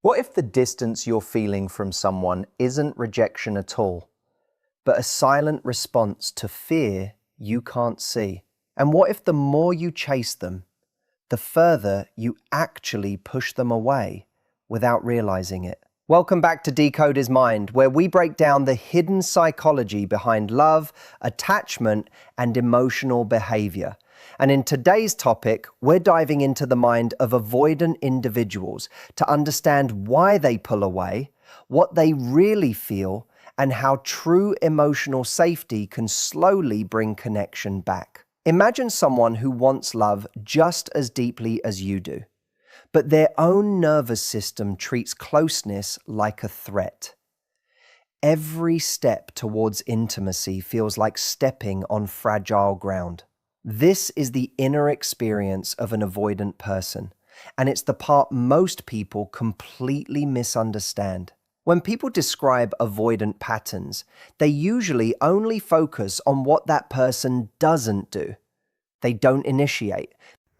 What if the distance you're feeling from someone isn't rejection at all, but a silent response to fear you can't see? And what if the more you chase them, the further you actually push them away without realizing it? Welcome back to Decode His Mind, where we break down the hidden psychology behind love, attachment, and emotional behavior. And in today's topic, we're diving into the mind of avoidant individuals to understand why they pull away, what they really feel, and how true emotional safety can slowly bring connection back. Imagine someone who wants love just as deeply as you do, but their own nervous system treats closeness like a threat. Every step towards intimacy feels like stepping on fragile ground. This is the inner experience of an avoidant person, and it's the part most people completely misunderstand. When people describe avoidant patterns, they usually only focus on what that person doesn't do. They don't initiate.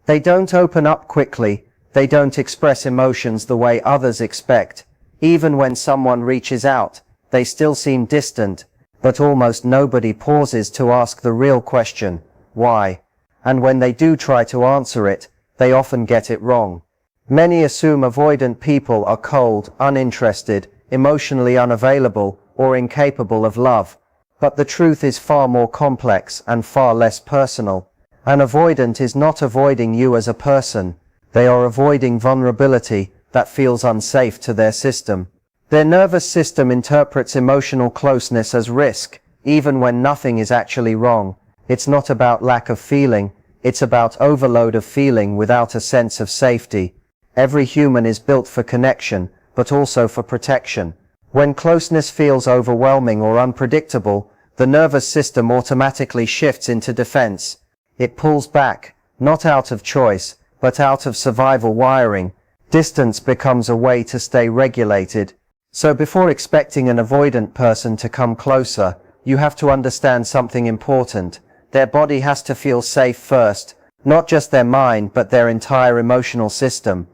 They don't open up quickly. They don't express emotions the way others expect. Even when someone reaches out, they still seem distant, but almost nobody pauses to ask the real question. Why? And when they do try to answer it, they often get it wrong. Many assume avoidant people are cold, uninterested, emotionally unavailable, or incapable of love. But the truth is far more complex and far less personal. An avoidant is not avoiding you as a person. They are avoiding vulnerability that feels unsafe to their system. Their nervous system interprets emotional closeness as risk, even when nothing is actually wrong. It's not about lack of feeling, it's about overload of feeling without a sense of safety. Every human is built for connection, but also for protection. When closeness feels overwhelming or unpredictable, the nervous system automatically shifts into defense. It pulls back, not out of choice, but out of survival wiring. Distance becomes a way to stay regulated. So before expecting an avoidant person to come closer, you have to understand something important. Their body has to feel safe first, not just their mind, but their entire emotional system.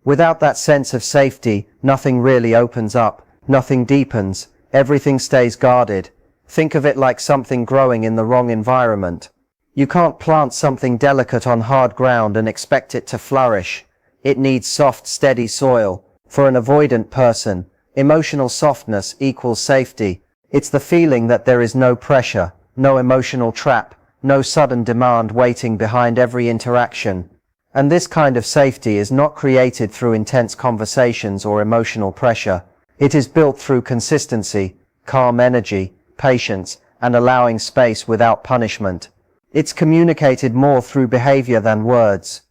Without that sense of safety, nothing really opens up, nothing deepens, everything stays guarded. Think of it like something growing in the wrong environment. You can't plant something delicate on hard ground and expect it to flourish. It needs soft, steady soil. For an avoidant person, emotional softness equals safety. It's the feeling that there is no pressure, no emotional trap, no sudden demand waiting behind every interaction. And this kind of safety is not created through intense conversations or emotional pressure. It is built through consistency, calm energy, patience, and allowing space without punishment. It's communicated more through behavior than words.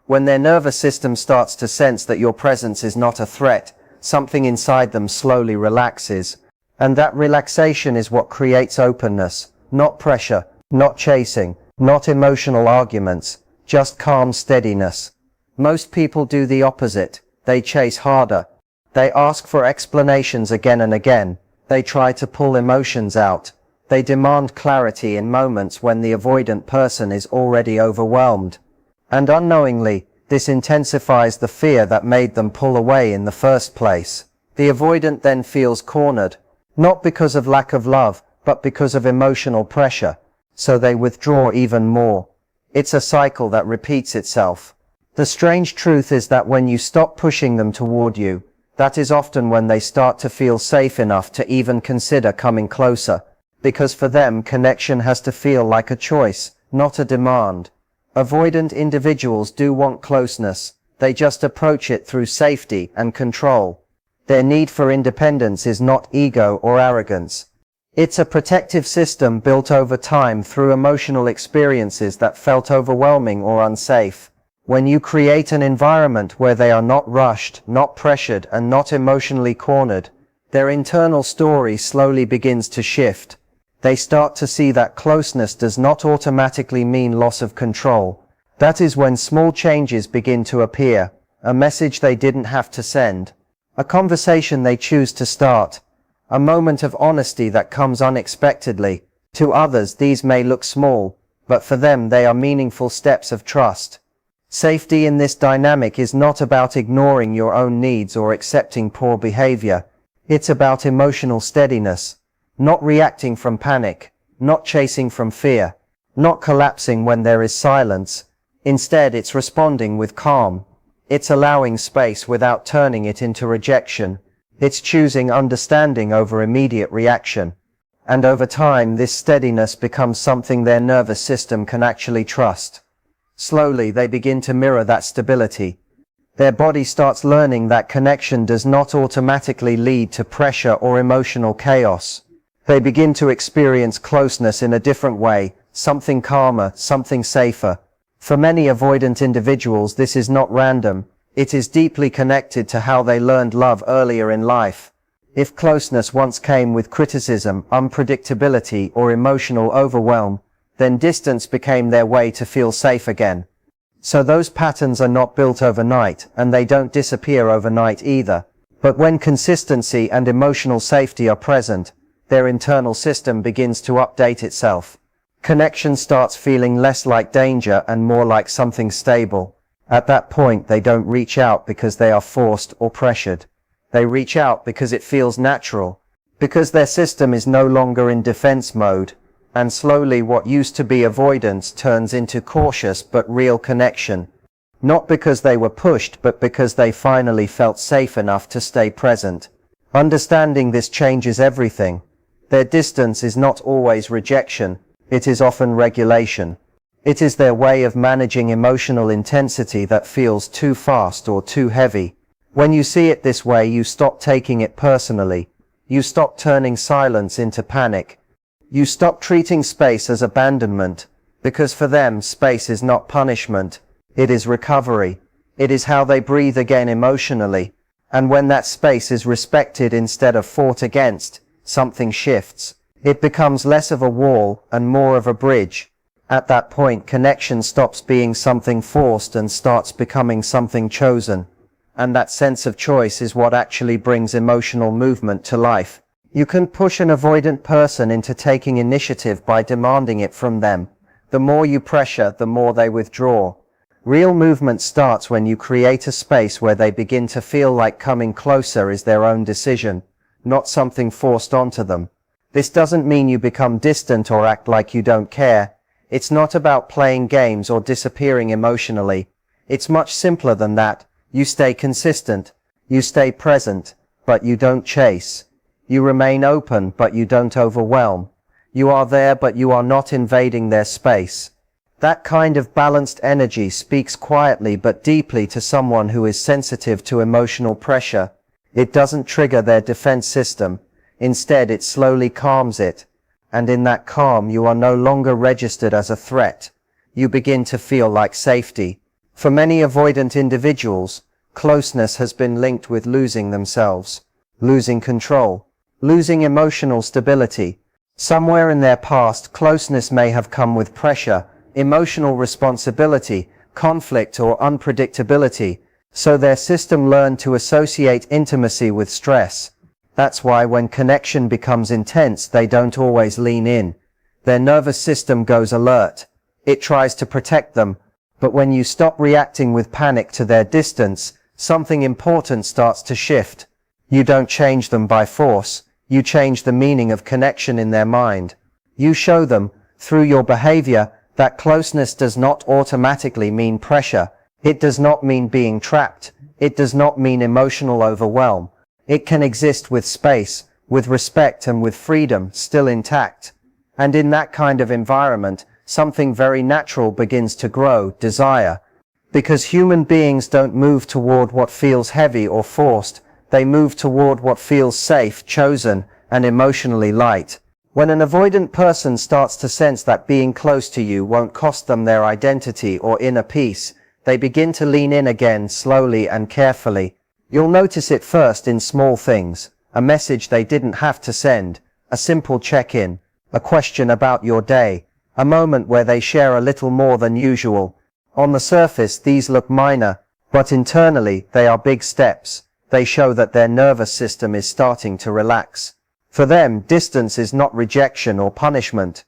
When their nervous system starts to sense that your presence is not a threat, something inside them slowly relaxes. And that relaxation is what creates openness, not pressure, not chasing, not emotional arguments, just calm steadiness. Most people do the opposite. They chase harder. They ask for explanations again and again. They try to pull emotions out. They demand clarity in moments when the avoidant person is already overwhelmed. And unknowingly, this intensifies the fear that made them pull away in the first place. The avoidant then feels cornered, not because of lack of love, but because of emotional pressure. So they withdraw even more. It's a cycle that repeats itself. The strange truth is that when you stop pushing them toward you, that is often when they start to feel safe enough to even consider coming closer. Because for them, connection has to feel like a choice, not a demand. Avoidant individuals do want closeness. They just approach it through safety and control. Their need for independence is not ego or arrogance. It's a protective system built over time through emotional experiences that felt overwhelming or unsafe. When you create an environment where they are not rushed, not pressured, and not emotionally cornered, their internal story slowly begins to shift. They start to see that closeness does not automatically mean loss of control. That is when small changes begin to appear, a message they didn't have to send, a conversation they choose to start, a moment of honesty that comes unexpectedly. To others, these may look small, but for them they are meaningful steps of trust. Safety in this dynamic is not about ignoring your own needs or accepting poor behavior. It's about emotional steadiness, not reacting from panic, not chasing from fear, not collapsing when there is silence. Instead, it's responding with calm. It's allowing space without turning it into rejection. It's choosing understanding over immediate reaction. And over time, this steadiness becomes something their nervous system can actually trust. Slowly, they begin to mirror that stability. Their body starts learning that connection does not automatically lead to pressure or emotional chaos. They begin to experience closeness in a different way, something calmer, something safer. For many avoidant individuals, this is not random. It is deeply connected to how they learned love earlier in life. If closeness once came with criticism, unpredictability, or emotional overwhelm, then distance became their way to feel safe again. So those patterns are not built overnight, and they don't disappear overnight either. But when consistency and emotional safety are present, their internal system begins to update itself. Connection starts feeling less like danger and more like something stable. At that point, they don't reach out because they are forced or pressured. They reach out because it feels natural, because their system is no longer in defense mode, and slowly what used to be avoidance turns into cautious but real connection. Not because they were pushed, but because they finally felt safe enough to stay present. Understanding this changes everything. Their distance is not always rejection, it is often regulation. It is their way of managing emotional intensity that feels too fast or too heavy. When you see it this way, you stop taking it personally. You stop turning silence into panic. You stop treating space as abandonment, because for them, space is not punishment. It is recovery. It is how they breathe again emotionally. And when that space is respected instead of fought against, something shifts. It becomes less of a wall and more of a bridge. At that point, connection stops being something forced and starts becoming something chosen. And that sense of choice is what actually brings emotional movement to life. You can push an avoidant person into taking initiative by demanding it from them. The more you pressure, the more they withdraw. Real movement starts when you create a space where they begin to feel like coming closer is their own decision, not something forced onto them. This doesn't mean you become distant or act like you don't care. It's not about playing games or disappearing emotionally. It's much simpler than that. You stay consistent. You stay present, but you don't chase. You remain open, but you don't overwhelm. You are there, but you are not invading their space. That kind of balanced energy speaks quietly but deeply to someone who is sensitive to emotional pressure. It doesn't trigger their defense system. Instead, it slowly calms it. And in that calm, you are no longer registered as a threat. You begin to feel like safety. For many avoidant individuals, closeness has been linked with losing themselves, losing control, losing emotional stability. Somewhere in their past, closeness may have come with pressure, emotional responsibility, conflict, or unpredictability, so their system learned to associate intimacy with stress. That's why when connection becomes intense, they don't always lean in. Their nervous system goes alert. It tries to protect them. But when you stop reacting with panic to their distance, something important starts to shift. You don't change them by force. You change the meaning of connection in their mind. You show them, through your behavior, that closeness does not automatically mean pressure. It does not mean being trapped. It does not mean emotional overwhelm. It can exist with space, with respect, and with freedom still intact. And in that kind of environment, something very natural begins to grow, desire. Because human beings don't move toward what feels heavy or forced, they move toward what feels safe, chosen, and emotionally light. When an avoidant person starts to sense that being close to you won't cost them their identity or inner peace, they begin to lean in again, slowly and carefully. You'll notice it first in small things, a message they didn't have to send, a simple check-in, a question about your day, a moment where they share a little more than usual. On the surface, these look minor, but internally, they are big steps. They show that their nervous system is starting to relax. For them, distance is not rejection or punishment.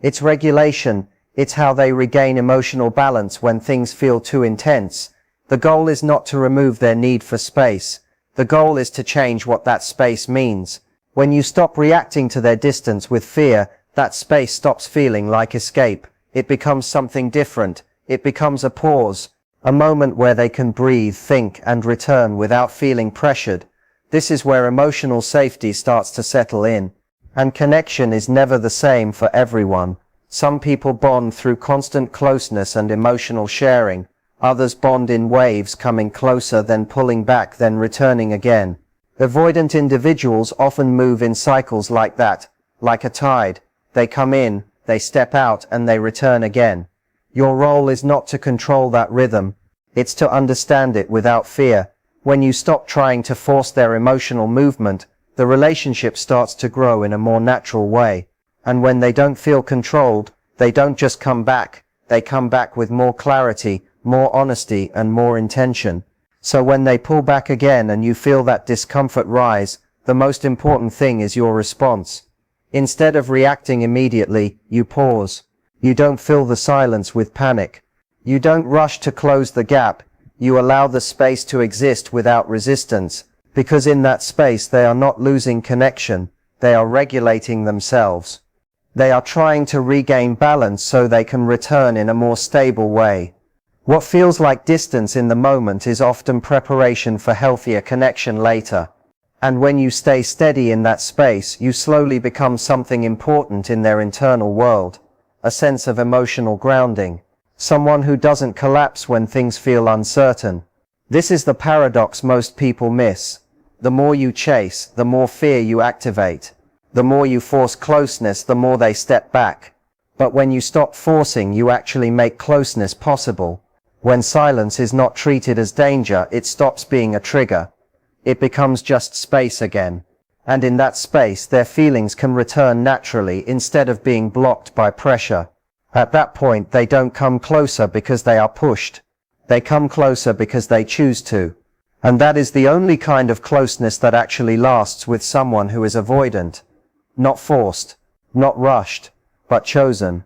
It's regulation. It's how they regain emotional balance when things feel too intense. The goal is not to remove their need for space. The goal is to change what that space means. When you stop reacting to their distance with fear, that space stops feeling like escape. It becomes something different. It becomes a pause, a moment where they can breathe, think, and return without feeling pressured. This is where emotional safety starts to settle in. And connection is never the same for everyone. Some people bond through constant closeness and emotional sharing. Others bond in waves, coming closer, then pulling back, then returning again. Avoidant individuals often move in cycles like that, like a tide. They come in, they step out, and they return again. Your role is not to control that rhythm. It's to understand it without fear. When you stop trying to force their emotional movement, the relationship starts to grow in a more natural way. And when they don't feel controlled, they don't just come back. They come back with more clarity, more honesty, and more intention. So when they pull back again and you feel that discomfort rise, the most important thing is your response. Instead of reacting immediately, you pause. You don't fill the silence with panic. You don't rush to close the gap. You allow the space to exist without resistance, because in that space they are not losing connection, they are regulating themselves. They are trying to regain balance so they can return in a more stable way. What feels like distance in the moment is often preparation for healthier connection later. And when you stay steady in that space, you slowly become something important in their internal world. A sense of emotional grounding. Someone who doesn't collapse when things feel uncertain. This is the paradox most people miss. The more you chase, the more fear you activate. The more you force closeness, the more they step back. But when you stop forcing, you actually make closeness possible. When silence is not treated as danger, it stops being a trigger. It becomes just space again. And in that space, their feelings can return naturally instead of being blocked by pressure. At that point, they don't come closer because they are pushed. They come closer because they choose to. And that is the only kind of closeness that actually lasts with someone who is avoidant. Not forced, not rushed, but chosen.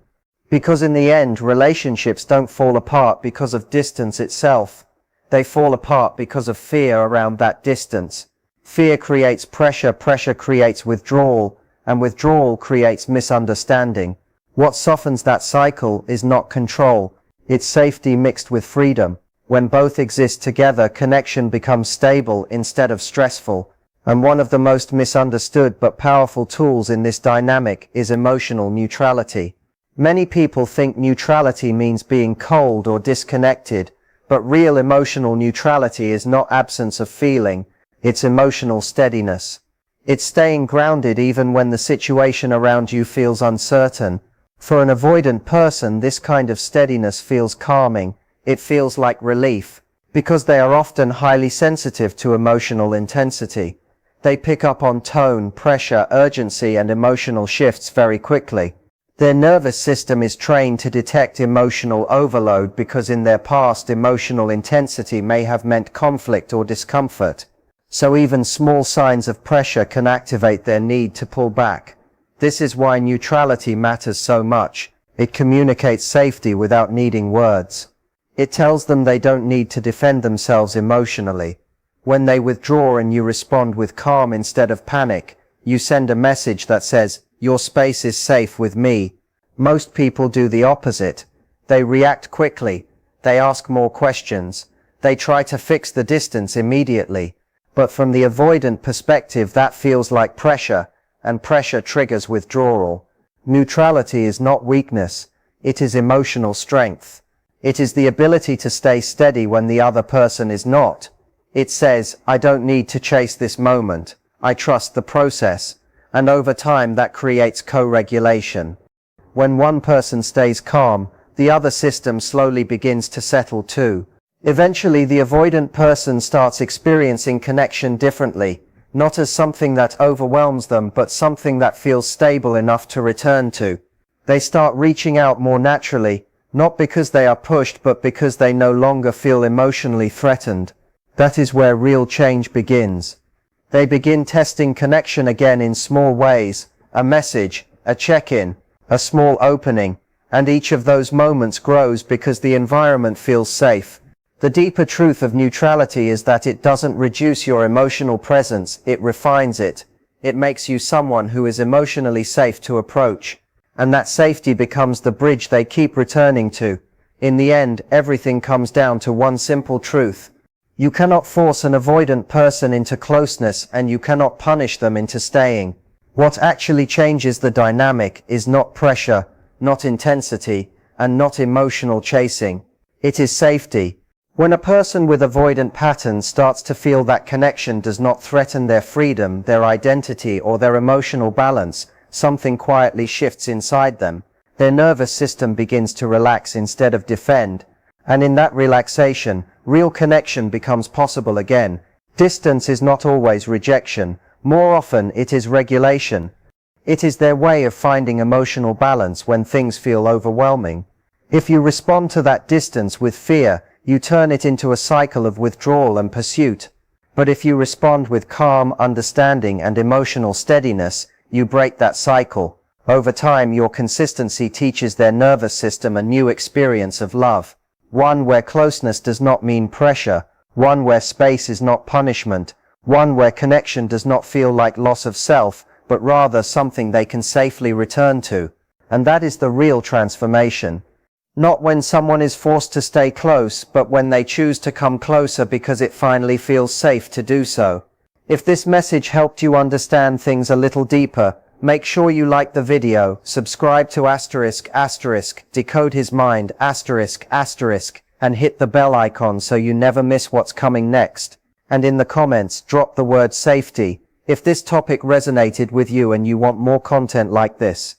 Because in the end, relationships don't fall apart because of distance itself. They fall apart because of fear around that distance. Fear creates pressure, pressure creates withdrawal, and withdrawal creates misunderstanding. What softens that cycle is not control, it's safety mixed with freedom. When both exist together, connection becomes stable instead of stressful. And one of the most misunderstood but powerful tools in this dynamic is emotional neutrality. Many people think neutrality means being cold or disconnected, but real emotional neutrality is not absence of feeling, it's emotional steadiness. It's staying grounded even when the situation around you feels uncertain. For an avoidant person, this kind of steadiness feels calming. It feels like relief, because they are often highly sensitive to emotional intensity. They pick up on tone, pressure, urgency, and emotional shifts very quickly. Their nervous system is trained to detect emotional overload because in their past, emotional intensity may have meant conflict or discomfort. So even small signs of pressure can activate their need to pull back. This is why neutrality matters so much. It communicates safety without needing words. It tells them they don't need to defend themselves emotionally. When they withdraw and you respond with calm instead of panic, you send a message that says, "Your space is safe with me." Most people do the opposite. They react quickly. They ask more questions. They try to fix the distance immediately. But from the avoidant perspective, that feels like pressure, and pressure triggers withdrawal. Neutrality is not weakness. It is emotional strength. It is the ability to stay steady when the other person is not. It says, "I don't need to chase this moment. I trust the process." And over time that creates co-regulation. When one person stays calm, the other system slowly begins to settle too. Eventually the avoidant person starts experiencing connection differently, not as something that overwhelms them, but something that feels stable enough to return to. They start reaching out more naturally, not because they are pushed, but because they no longer feel emotionally threatened. That is where real change begins. They begin testing connection again in small ways, a message, a check-in, a small opening, And each of those moments grows because the environment feels safe. The deeper truth of neutrality is that it doesn't reduce your emotional presence, it refines it. It makes you someone who is emotionally safe to approach. And that safety becomes the bridge they keep returning to. In the end, everything comes down to one simple truth. You cannot force an avoidant person into closeness, and you cannot punish them into staying. What actually changes the dynamic is not pressure, not intensity, and not emotional chasing. It is safety. When a person with avoidant patterns starts to feel that connection does not threaten their freedom, their identity, or their emotional balance, something quietly shifts inside them. Their nervous system begins to relax instead of defend. And in that relaxation, real connection becomes possible again. Distance is not always rejection. More often, it is regulation. It is their way of finding emotional balance when things feel overwhelming. If you respond to that distance with fear, you turn it into a cycle of withdrawal and pursuit. But if you respond with calm, understanding, and emotional steadiness, you break that cycle. Over time, your consistency teaches their nervous system a new experience of love. One where closeness does not mean pressure. One where space is not punishment. One where connection does not feel like loss of self, but rather something they can safely return to. And that is the real transformation. Not when someone is forced to stay close, but when they choose to come closer because it finally feels safe to do so. If this message helped you understand things a little deeper, make sure you like the video, subscribe to ***, decode his mind, ***, and hit the bell icon so you never miss what's coming next. And in the comments, drop the word safety if this topic resonated with you and you want more content like this.